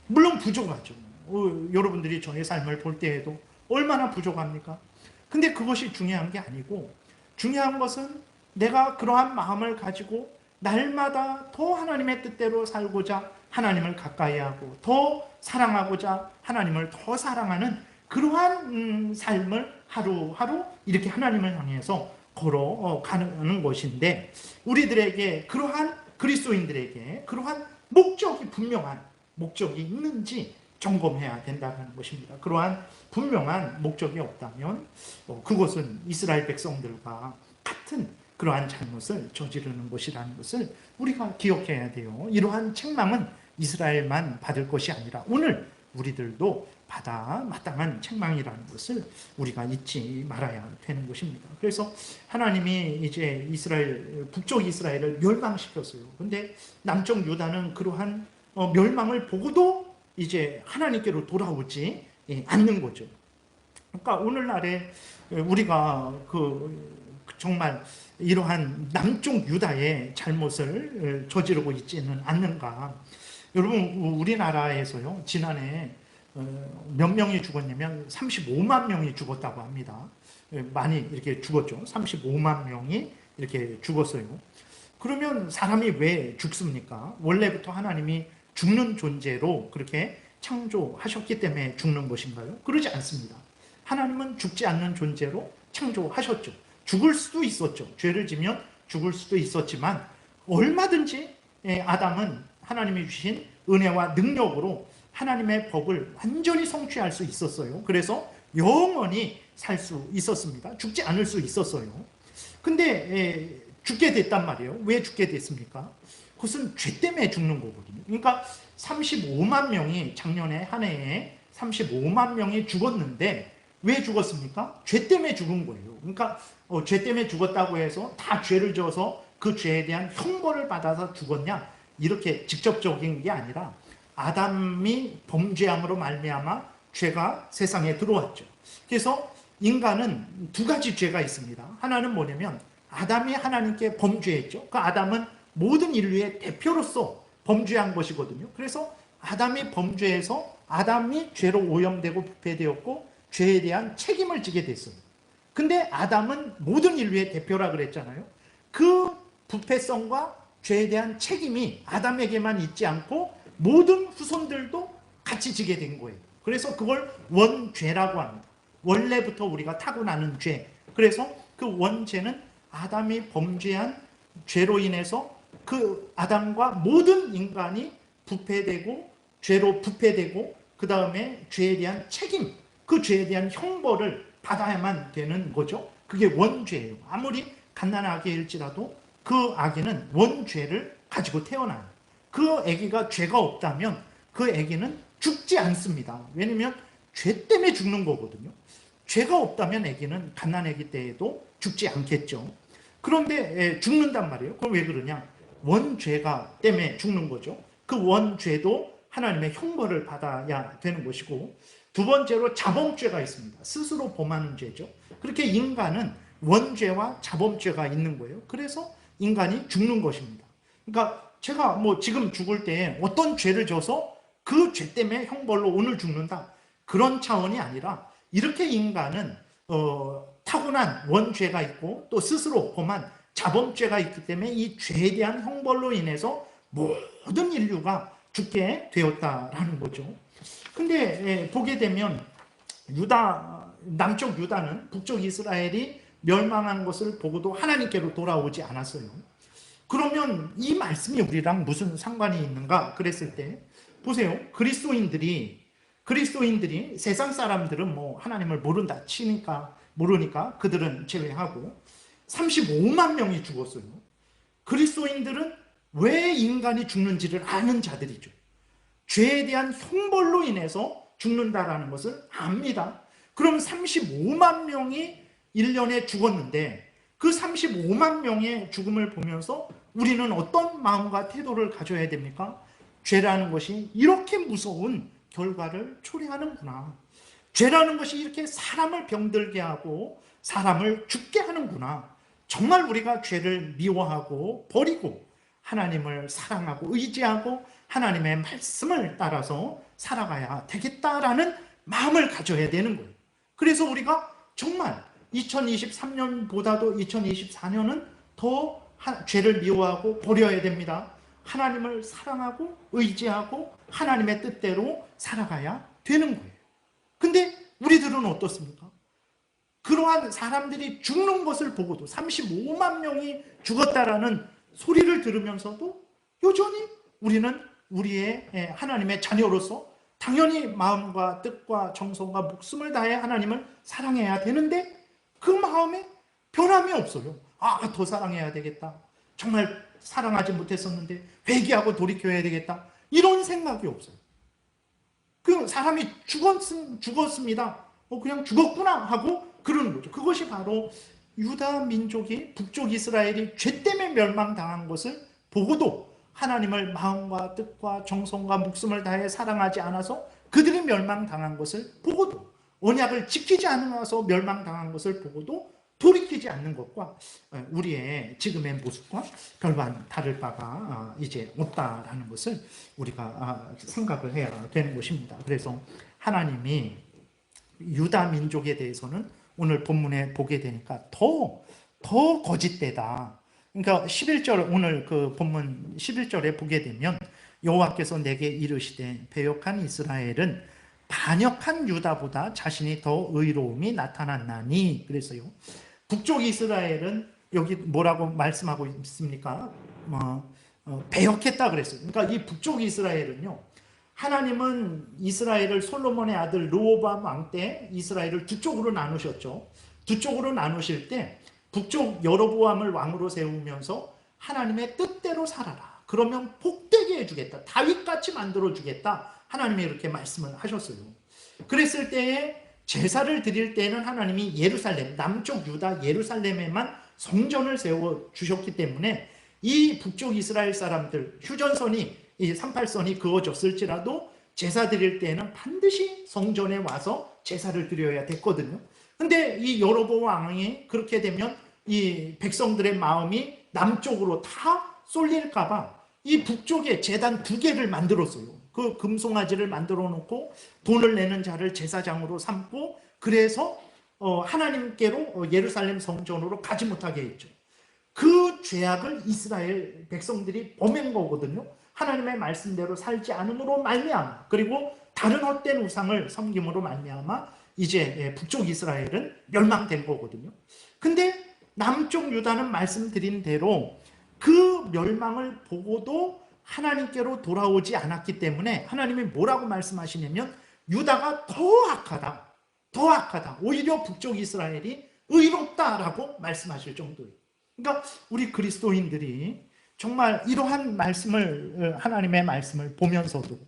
물론 부족하죠. 여러분들이 저의 삶을 볼 때에도 얼마나 부족합니까? 근데 그것이 중요한 게 아니고 중요한 것은 내가 그러한 마음을 가지고 날마다 더 하나님의 뜻대로 살고자 하나님을 가까이 하고 더 사랑하고자 하나님을 더 사랑하는 그러한 삶을 하루하루 이렇게 하나님을 향해서 걸어가는 것인데 우리들에게 그러한 그리스도인들에게 그러한 목적이 분명한 목적이 있는지 점검해야 된다는 것입니다. 그러한 분명한 목적이 없다면 그것은 이스라엘 백성들과 같은 그러한 잘못을 저지르는 것이라는 것을 우리가 기억해야 돼요. 이러한 책망은 이스라엘만 받을 것이 아니라 오늘 우리들도 받아 마땅한 책망이라는 것을 우리가 잊지 말아야 되는 것입니다. 그래서 하나님이 이제 북쪽 이스라엘을 멸망시켰어요. 근데 남쪽 유다는 그러한 멸망을 보고도 이제 하나님께로 돌아오지 않는 거죠. 그러니까 오늘날에 우리가 정말 이러한 남쪽 유다의 잘못을 저지르고 있지는 않는가. 여러분, 우리나라에서요, 지난해 몇 명이 죽었냐면 35만 명이 죽었다고 합니다. 많이 이렇게 죽었죠. 35만 명이 이렇게 죽었어요. 그러면 사람이 왜 죽습니까? 원래부터 하나님이 죽는 존재로 그렇게 창조하셨기 때문에 죽는 것인가요? 그러지 않습니다. 하나님은 죽지 않는 존재로 창조하셨죠. 죽을 수도 있었죠. 죄를 지면 죽을 수도 있었지만 얼마든지 아담은 하나님이 주신 은혜와 능력으로 하나님의 법을 완전히 성취할 수 있었어요. 그래서 영원히 살 수 있었습니다. 죽지 않을 수 있었어요. 근데 죽게 됐단 말이에요. 왜 죽게 됐습니까? 그것은 죄 때문에 죽는 거거든요. 그러니까 35만 명이 작년에 한 해에 35만 명이 죽었는데 왜 죽었습니까? 죄 때문에 죽은 거예요. 그러니까 죄 때문에 죽었다고 해서 다 죄를 져서 그 죄에 대한 형벌을 받아서 죽었냐? 이렇게 직접적인 게 아니라 아담이 범죄함으로 말미암아 죄가 세상에 들어왔죠. 그래서 인간은 두 가지 죄가 있습니다. 하나는 뭐냐면 아담이 하나님께 범죄했죠. 그 아담은 모든 인류의 대표로서 범죄한 것이거든요. 그래서 아담이 범죄해서 아담이 죄로 오염되고 부패되었고 죄에 대한 책임을 지게 됐어요. 근데 아담은 모든 인류의 대표라 그랬잖아요. 그 부패성과 죄에 대한 책임이 아담에게만 있지 않고 모든 후손들도 같이 지게 된 거예요. 그래서 그걸 원죄라고 합니다. 원래부터 우리가 타고나는 죄. 그래서 그 원죄는 아담이 범죄한 죄로 인해서 그 아담과 모든 인간이 부패되고 죄로 부패되고 그 다음에 죄에 대한 책임, 그 죄에 대한 형벌을 받아야만 되는 거죠. 그게 원죄예요. 아무리 갓난아기일지라도 그 아기는 원죄를 가지고 태어나요. 그 아기가 죄가 없다면 그 아기는 죽지 않습니다. 왜냐면 죄 때문에 죽는 거거든요. 죄가 없다면 아기는 갓난아기 때에도 죽지 않겠죠. 그런데 죽는단 말이에요. 그럼 왜 그러냐? 원죄가 때문에 죽는 거죠. 그 원죄도 하나님의 형벌을 받아야 되는 것이고, 두 번째로 자범죄가 있습니다. 스스로 범하는 죄죠. 그렇게 인간은 원죄와 자범죄가 있는 거예요. 그래서 인간이 죽는 것입니다. 그러니까 제가 지금 죽을 때 어떤 죄를 져서 그 죄 때문에 형벌로 오늘 죽는다, 그런 차원이 아니라 이렇게 인간은 타고난 원죄가 있고 또 스스로 범한 자범죄가 있기 때문에 이 죄에 대한 형벌로 인해서 모든 인류가 죽게 되었다라는 거죠. 근데 보게 되면 남쪽 유다는 북쪽 이스라엘이 멸망한 것을 보고도 하나님께로 돌아오지 않았어요. 그러면 이 말씀이 우리랑 무슨 상관이 있는가 그랬을 때, 보세요. 그리스도인들이 세상 사람들은 하나님을 모르니까 그들은 제외하고 35만 명이 죽었어요. 그리스도인들은 왜 인간이 죽는지를 아는 자들이죠. 죄에 대한 형벌로 인해서 죽는다라는 것을 압니다. 그럼 35만 명이 1년에 죽었는데 그 35만 명의 죽음을 보면서 우리는 어떤 마음과 태도를 가져야 됩니까? 죄라는 것이 이렇게 무서운 결과를 초래하는구나. 죄라는 것이 이렇게 사람을 병들게 하고 사람을 죽게 하는구나. 정말 우리가 죄를 미워하고 버리고 하나님을 사랑하고 의지하고 하나님의 말씀을 따라서 살아가야 되겠다라는 마음을 가져야 되는 거예요. 그래서 우리가 정말 2023년보다도 2024년은 더 죄를 미워하고 버려야 됩니다. 하나님을 사랑하고 의지하고 하나님의 뜻대로 살아가야 되는 거예요. 근데 우리들은 어떻습니까? 그러한 사람들이 죽는 것을 보고도 35만 명이 죽었다라는 소리를 들으면서도 여전히 우리는 우리의 하나님의 자녀로서 당연히 마음과 뜻과 정성과 목숨을 다해 하나님을 사랑해야 되는데 그 마음에 변함이 없어요. 더 사랑해야 되겠다. 정말 사랑하지 못했었는데 회개하고 돌이켜야 되겠다. 이런 생각이 없어요. 그 사람이 죽었습니다. 그냥 죽었구나 하고 그러는 거죠. 그것이 바로 유다 민족이 북쪽 이스라엘이 죄 때문에 멸망당한 것을 보고도 하나님을 마음과 뜻과 정성과 목숨을 다해 사랑하지 않아서 그들이 멸망당한 것을 보고도, 언약을 지키지 않아서 멸망당한 것을 보고도 돌이키지 않는 것과 우리의 지금의 모습과 별반 다를 바가 이제 없다라는 것을 우리가 생각을 해야 되는 것입니다. 그래서 하나님이 유다 민족에 대해서는 오늘 본문에 보게 되니까 더 거짓되다. 그러니까 11절, 오늘 그 본문 11절에 보게 되면 여호와께서 내게 이르시되 배역한 이스라엘은 반역한 유다보다 자신이 더 의로움이 나타났나니. 그래서요, 북쪽 이스라엘은 여기 뭐라고 말씀하고 있습니까? 배역했다 그랬어요. 그러니까 이 북쪽 이스라엘은요, 하나님은 이스라엘을 솔로몬의 아들 르호보암 왕 때 이스라엘을 두 쪽으로 나누셨죠. 두 쪽으로 나누실 때 북쪽 여로보암을 왕으로 세우면서 하나님의 뜻대로 살아라, 그러면 복되게 해주겠다, 다윗같이 만들어주겠다, 하나님이 이렇게 말씀을 하셨어요. 그랬을 때에 제사를 드릴 때는 하나님이 예루살렘, 남쪽 유다 예루살렘에만 성전을 세워주셨기 때문에 이 북쪽 이스라엘 사람들, 휴전선이, 이 38선이 그어졌을지라도 제사 드릴 때는 반드시 성전에 와서 제사를 드려야 됐거든요. 근데 이 여로보암 왕이 그렇게 되면 이 백성들의 마음이 남쪽으로 다 쏠릴까봐 이 북쪽에 제단 2개를 만들었어요. 그 금송아지를 만들어 놓고 돈을 내는 자를 제사장으로 삼고, 그래서 하나님께로 예루살렘 성전으로 가지 못하게 했죠. 그 죄악을 이스라엘 백성들이 범한 거거든요. 하나님의 말씀대로 살지 않음으로 말미암아, 그리고 다른 헛된 우상을 섬김으로 말미암아 이제 북쪽 이스라엘은 멸망된 거거든요. 근데 남쪽 유다는 말씀드린 대로 그 멸망을 보고도 하나님께로 돌아오지 않았기 때문에 하나님이 뭐라고 말씀하시냐면 유다가 더 악하다, 오히려 북쪽 이스라엘이 의롭다라고 말씀하실 정도예요. 그러니까 우리 그리스도인들이 정말 이러한 말씀을, 하나님의 말씀을 보면서도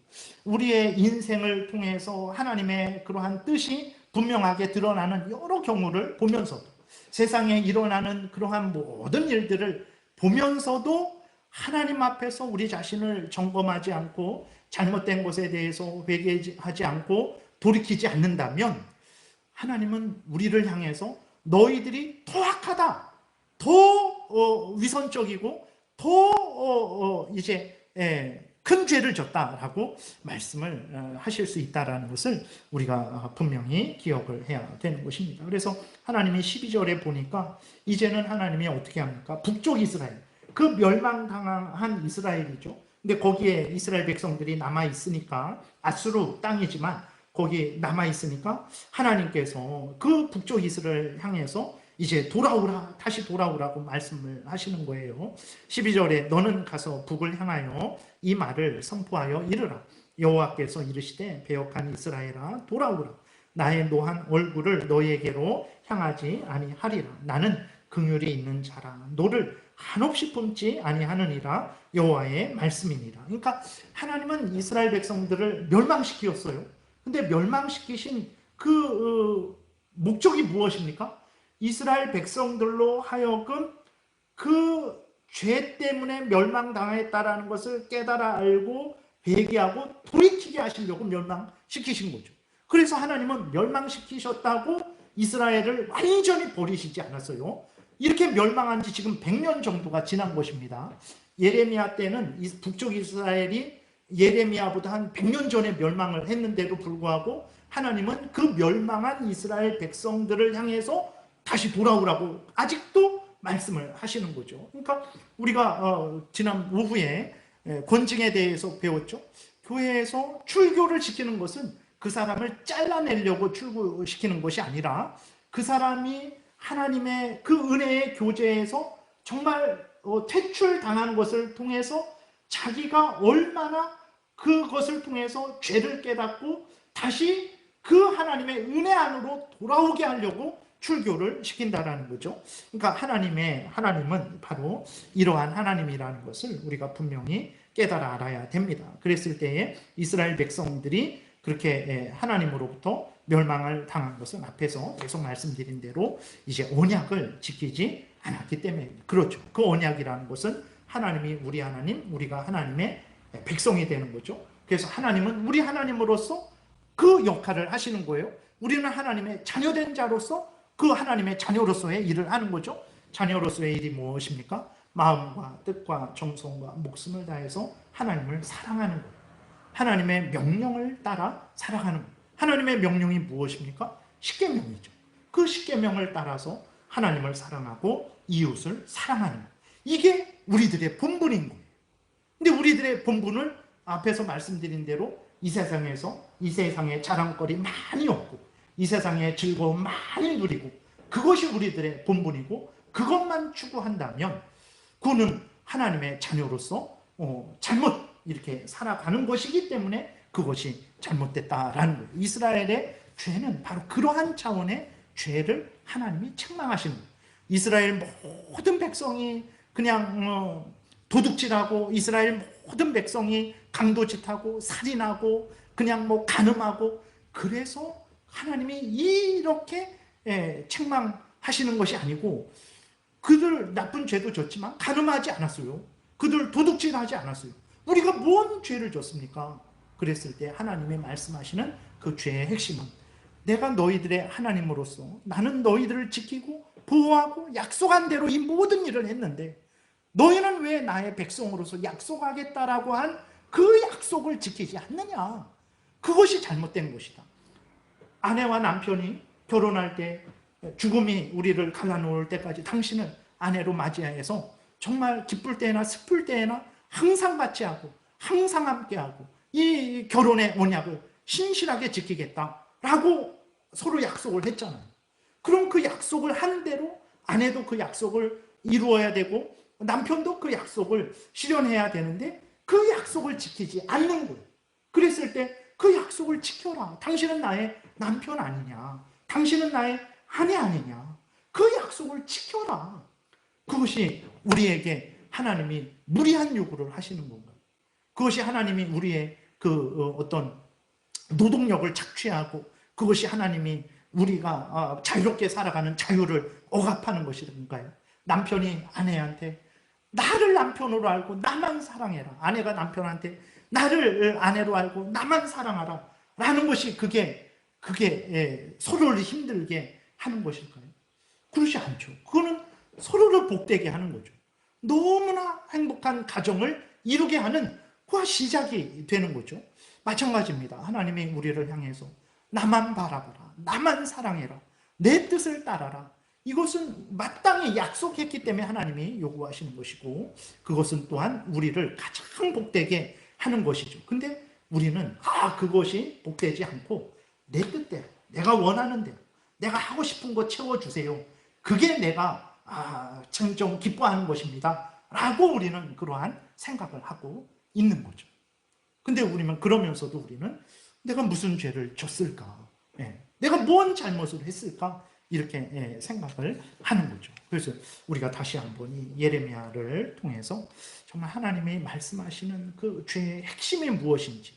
우리의 인생을 통해서 하나님의 그러한 뜻이 분명하게 드러나는 여러 경우를 보면서도, 세상에 일어나는 그러한 모든 일들을 보면서도 하나님 앞에서 우리 자신을 점검하지 않고 잘못된 것에 대해서 회개하지 않고 돌이키지 않는다면 하나님은 우리를 향해서 너희들이 더 악하다, 더 위선적이고 더 이제 큰 죄를 졌다라고 말씀을 하실 수 있다라는 것을 우리가 분명히 기억을 해야 되는 것입니다. 그래서 하나님이 12절에 보니까 이제는 하나님이 어떻게 합니까? 북쪽 이스라엘, 그 멸망당한 이스라엘이죠. 근데 거기에 이스라엘 백성들이 남아있으니까, 아수르 땅이지만 거기 남아있으니까 하나님께서 그 북쪽 이스라엘 향해서 이제 다시 돌아오라고 말씀을 하시는 거예요. 12절에 너는 가서 북을 향하여 이 말을 선포하여 이르라. 여호와께서 이르시되 배역한 이스라엘아 돌아오라. 나의 노한 얼굴을 너에게로 향하지 아니하리라. 나는 긍휼이 있는 자라. 너를 한없이 품지 아니하느니라. 여호와의 말씀이니라. 그러니까 하나님은 이스라엘 백성들을 멸망시켰어요. 근데 멸망시키신 그 목적이 무엇입니까? 이스라엘 백성들로 하여금 그 죄 때문에 멸망당했다라는 것을 깨달아 알고 회개하고 돌이키게 하시려고 멸망시키신 거죠. 그래서 하나님은 멸망시키셨다고 이스라엘을 완전히 버리시지 않았어요. 이렇게 멸망한 지 지금 100년 정도가 지난 것입니다. 예레미야 때는 북쪽 이스라엘이 예레미야보다 한 100년 전에 멸망을 했는데도 불구하고 하나님은 그 멸망한 이스라엘 백성들을 향해서 다시 돌아오라고 아직도 말씀을 하시는 거죠. 그러니까 우리가 지난 오후에 권징에 대해서 배웠죠. 교회에서 출교를 시키는 것은 그 사람을 잘라내려고 출교시키는 것이 아니라 그 사람이 하나님의 그 은혜의 교제에서 정말 퇴출당한 것을 통해서 자기가 얼마나 그것을 통해서 죄를 깨닫고 다시 그 하나님의 은혜 안으로 돌아오게 하려고 출교를 시킨다라는 거죠. 그러니까 하나님은 바로 이러한 하나님이라는 것을 우리가 분명히 깨달아 알아야 됩니다. 그랬을 때에 이스라엘 백성들이 그렇게 하나님으로부터 멸망을 당한 것은 앞에서 계속 말씀드린 대로 이제 언약을 지키지 않았기 때문에 그렇죠. 그 언약이라는 것은 하나님이 우리 하나님, 우리가 하나님의 백성이 되는 거죠. 그래서 하나님은 우리 하나님으로서 그 역할을 하시는 거예요. 우리는 하나님의 자녀된 자로서 그 하나님의 자녀로서의 일을 하는 거죠. 자녀로서의 일이 무엇입니까? 마음과 뜻과 정성과 목숨을 다해서 하나님을 사랑하는 거예요. 하나님의 명령을 따라 살아가는 거예요. 하나님의 명령이 무엇입니까? 십계명이죠. 그 십계명을 따라서 하나님을 사랑하고 이웃을 사랑하는 거예요. 이게 우리들의 본분인 거예요. 근데 우리들의 본분을 앞에서 말씀드린 대로 이 세상의 자랑거리 많이 얻고 이 세상의 즐거움 많이 누리고 그것이 우리들의 본분이고 그것만 추구한다면 그거는 하나님의 자녀로서 잘못 이렇게 살아가는 것이기 때문에 그것이 잘못됐다라는 거예요. 이스라엘의 죄는 바로 그러한 차원의 죄를 하나님이 책망하시는 거예요. 이스라엘 모든 백성이 그냥 도둑질하고 이스라엘 모든 백성이 강도짓하고 살인하고 그냥 간음하고 그래서 하나님이 이렇게 책망하시는 것이 아니고 그들 나쁜 죄도 졌지만 간음하지 않았어요. 그들 도둑질하지 않았어요. 우리가 뭔 죄를 졌습니까? 그랬을 때 하나님이 말씀하시는 그 죄의 핵심은 내가 너희들의 하나님으로서 나는 너희들을 지키고 보호하고 약속한 대로 이 모든 일을 했는데 너희는 왜 나의 백성으로서 약속하겠다라고 한 그 약속을 지키지 않느냐. 그것이 잘못된 것이다. 아내와 남편이 결혼할 때 죽음이 우리를 갈라놓을 때까지 당신을 아내로 맞이해서 정말 기쁠 때나 슬플 때나 항상 같이 하고 항상 함께하고 이 결혼의 언약을 신실하게 지키겠다라고 서로 약속을 했잖아요. 그럼 그 약속을 한 대로 아내도 그 약속을 이루어야 되고 남편도 그 약속을 실현해야 되는데 그 약속을 지키지 않는 거예요. 그랬을 때 그 약속을 지켜라. 당신은 나의 남편 아니냐. 당신은 나의 아내 아니냐. 그 약속을 지켜라. 그것이 우리에게 하나님이 무리한 요구를 하시는 건가요? 그것이 하나님이 우리의 어떤 노동력을 착취하고 그것이 하나님이 우리가 자유롭게 살아가는 자유를 억압하는 것인가요? 남편이 아내한테 나를 남편으로 알고 나만 사랑해라. 아내가 남편한테 나를 아내로 알고 나만 사랑하라. 라는 것이 그게 서로를 힘들게 하는 것일까요? 그렇지 않죠. 그거는 서로를 복되게 하는 거죠. 너무나 행복한 가정을 이루게 하는 그 시작이 되는 거죠. 마찬가지입니다. 하나님이 우리를 향해서 나만 바라보라. 나만 사랑해라. 내 뜻을 따라라. 이것은 마땅히 약속했기 때문에 하나님이 요구하시는 것이고 그것은 또한 우리를 가장 복되게 하는 것이죠. 근데 우리는 그것이 복되지 않고 내 뜻대로 내가 원하는 대로 내가 하고 싶은 거 채워주세요. 그게 내가 좀 기뻐하는 것입니다. 라고 우리는 그러한 생각을 하고 있는 거죠. 근데 우리는 그러면서도 우리는 내가 무슨 죄를 졌을까? 내가 뭔 잘못을 했을까? 이렇게 생각을 하는 거죠. 그래서 우리가 다시 한번 이 예레미야를 통해서 정말 하나님이 말씀하시는 그 죄의 핵심이 무엇인지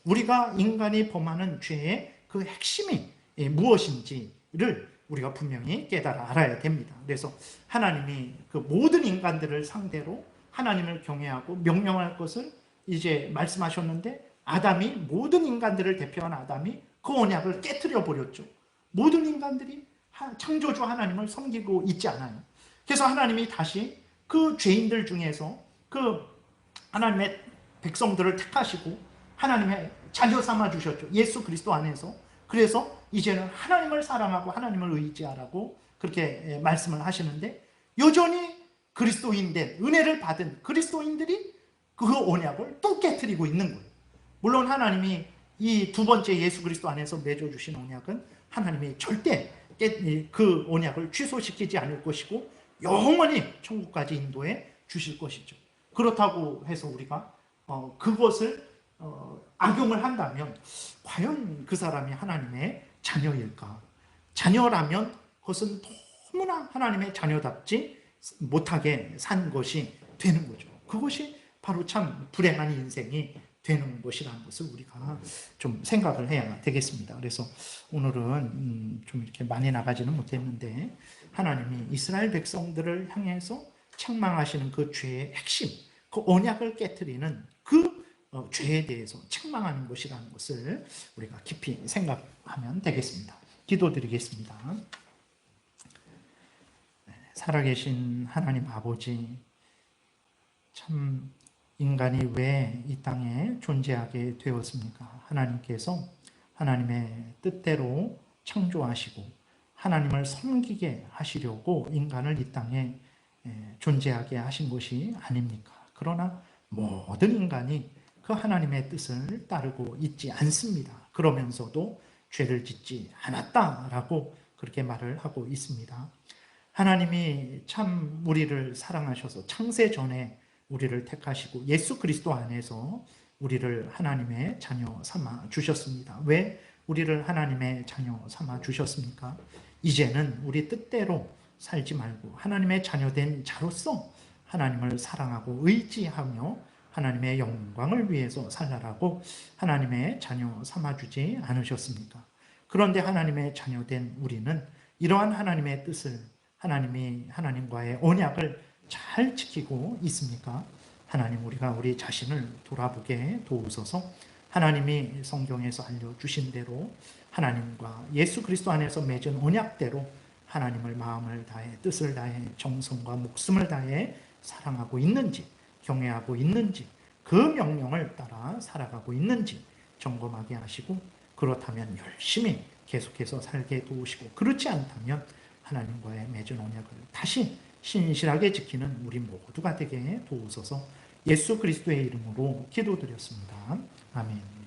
우리가 인간이 범하는 죄의 그 핵심이 무엇인지를 우리가 분명히 깨달아 알아야 됩니다. 그래서 하나님이 그 모든 인간들을 상대로 하나님을 경외하고 명령할 것을 이제 말씀하셨는데 아담이 모든 인간들을 대표한 아담이 그 언약을 깨트려 버렸죠. 모든 인간들이 창조주 하나님을 섬기고 있지 않아요. 그래서 하나님이 다시 그 죄인들 중에서 그 하나님의 백성들을 택하시고 하나님의 자녀 삼아 주셨죠. 예수 그리스도 안에서. 그래서 이제는 하나님을 사랑하고 하나님을 의지하라고 그렇게 말씀을 하시는데 여전히 그리스도인된 은혜를 받은 그리스도인들이 그 언약을 또 깨트리고 있는 거예요. 물론 하나님이 이 두 번째 예수 그리스도 안에서 맺어주신 언약은 하나님이 절대 그 언약을 취소시키지 않을 것이고 영원히 천국까지 인도해 주실 것이죠. 그렇다고 해서 우리가 그것을 악용을 한다면 과연 그 사람이 하나님의 자녀일까? 자녀라면 그것은 너무나 하나님의 자녀답지 못하게 산 것이 되는 거죠. 그것이 바로 참 불행한 인생이 되는 것이라는 것을 우리가 좀 생각을 해야 되겠습니다. 그래서 오늘은 좀 이렇게 많이 나가지는 못했는데, 하나님이 이스라엘 백성들을 향해서 책망하시는 그 죄의 핵심, 그 언약을 깨트리는 그 죄에 대해서 책망하는 것이라는 것을 우리가 깊이 생각하면 되겠습니다. 기도드리겠습니다. 살아계신 하나님 아버지, 참 인간이 왜 이 땅에 존재하게 되었습니까? 하나님께서 하나님의 뜻대로 창조하시고 하나님을 섬기게 하시려고 인간을 이 땅에 존재하게 하신 것이 아닙니까? 그러나 모든 인간이 그 하나님의 뜻을 따르고 있지 않습니다. 그러면서도 죄를 짓지 않았다라고 그렇게 말을 하고 있습니다. 하나님이 참 우리를 사랑하셔서 창세 전에 우리를 택하시고 예수 그리스도 안에서 우리를 하나님의 자녀 삼아 주셨습니다. 왜 우리를 하나님의 자녀 삼아 주셨습니까? 이제는 우리 뜻대로 살지 말고 하나님의 자녀된 자로서 하나님을 사랑하고 의지하며 하나님의 영광을 위해서 살라라고 하나님의 자녀 삼아 주지 않으셨습니까? 그런데 하나님의 자녀된 우리는 이러한 하나님의 뜻을, 하나님과의 언약을 잘 지키고 있습니까? 하나님, 우리가 우리 자신을 돌아보게 도우소서. 하나님이 성경에서 알려주신 대로 하나님과 예수 그리스도 안에서 맺은 언약대로 하나님을 마음을 다해, 뜻을 다해, 정성과 목숨을 다해 사랑하고 있는지, 경외하고 있는지, 그 명령을 따라 살아가고 있는지 점검하게 하시고, 그렇다면 열심히 계속해서 살게 도우시고, 그렇지 않다면 하나님과의 맺은 언약을 다시 신실하게 지키는 우리 모두가 되게 도우소서. 예수 그리스도의 이름으로 기도드렸습니다. 아멘.